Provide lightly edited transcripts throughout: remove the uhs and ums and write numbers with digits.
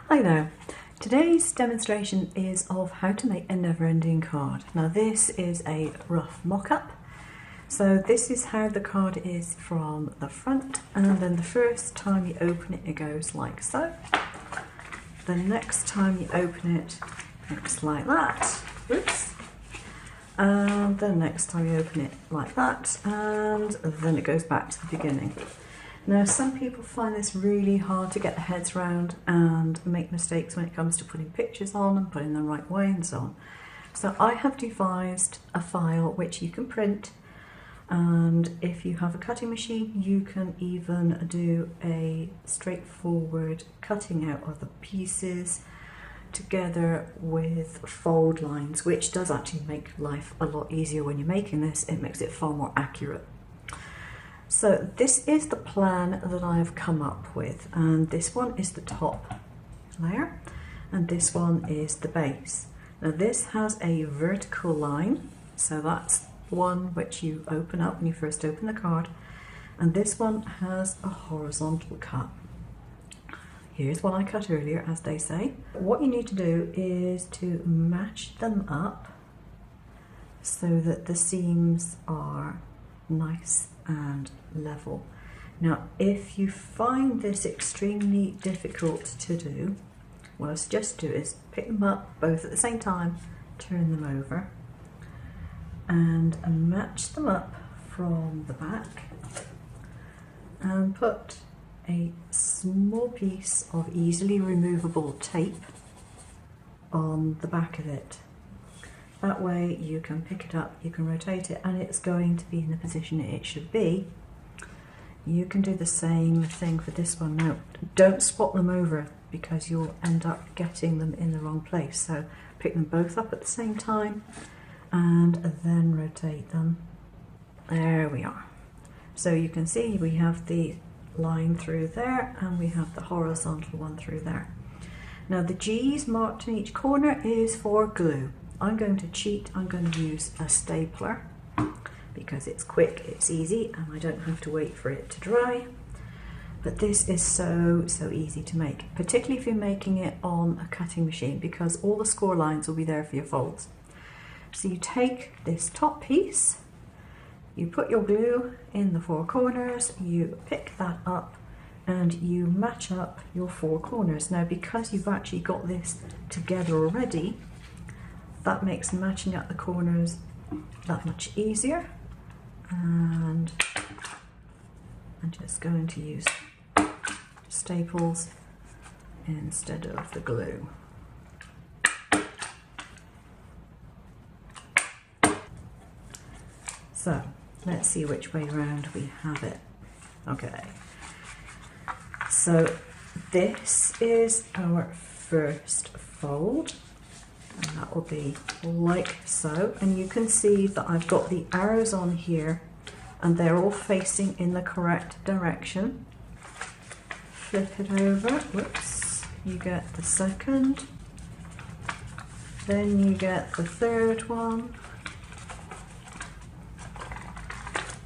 Hi there. Today's demonstration is of how to make a never-ending card. Now this is a rough mock-up. So this is how the card is from the front, and then the first time you open it, it goes like so. The next time you open it, it's like that. Whoops. And the next time you open it like that, and then it goes back to the beginning. Now, some people find this really hard to get their heads around and make mistakes when it comes to putting pictures on and putting them the right way and so on. So I have devised a file which you can print, and if you have a cutting machine, you can even do a straightforward cutting out of the pieces together with fold lines, which does actually make life a lot easier when you're making this. It makes it far more accurate. So this is the plan that I have come up with, and this one is the top layer and this one is the base. Now this has a vertical line, so that's one which you open up when you first open the card, and this one has a horizontal cut. Here's what I cut earlier, as they say. What you need to do is to match them up so that the seams are nice and level. Now, if you find this extremely difficult to do, what I suggest do is pick them up both at the same time, turn them over, and match them up from the back, and put a small piece of easily removable tape on the back of it. That way you can pick it up, you can rotate it, and it's going to be in the position it should be. You can do the same thing for this one. Now, don't swap them over because you'll end up getting them in the wrong place. So pick them both up at the same time and then rotate them. There we are. So you can see we have the line through there and we have the horizontal one through there. Now the G's marked in each corner is for glue. I'm going to cheat, I'm going to use a stapler because it's quick, it's easy, and I don't have to wait for it to dry. But this is so easy to make, particularly if you're making it on a cutting machine, because all the score lines will be there for your folds. So you take this top piece, you put your glue in the four corners, you pick that up, and you match up your four corners. Now, because you've actually got this together already, that makes matching up the corners that much easier. And I'm just going to use staples instead of the glue. So let's see which way around we have it. Okay, so this is our first fold. And that will be like so, and you can see that I've got the arrows on here and they're all facing in the correct direction. Flip it over, whoops, you get the second, then you get the third one,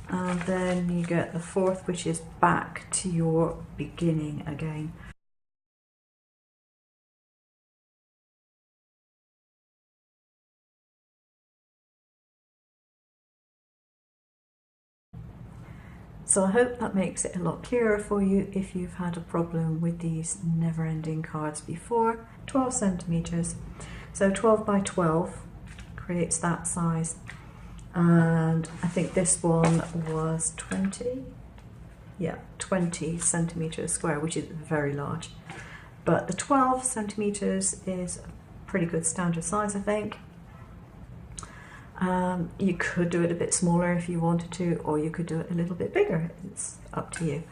and then you get the fourth, which is back to your beginning again. So I hope that makes it a lot clearer for you if you've had a problem with these never-ending cards before. 12 centimeters, so 12 by 12 creates that size, and I think this one was 20, yeah, 20 centimeters square, which is very large, but the 12 centimeters is a pretty good standard size, I think. You could do it a bit smaller if you wanted to, or you could do it a little bit bigger. It's up to you.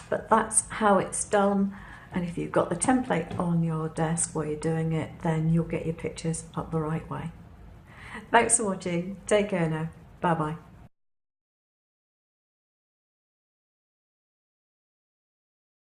But that's how it's done. And if you've got the template on your desk while you're doing it, then you'll get your pictures up the right way. Thanks for watching. Take care now. Bye bye.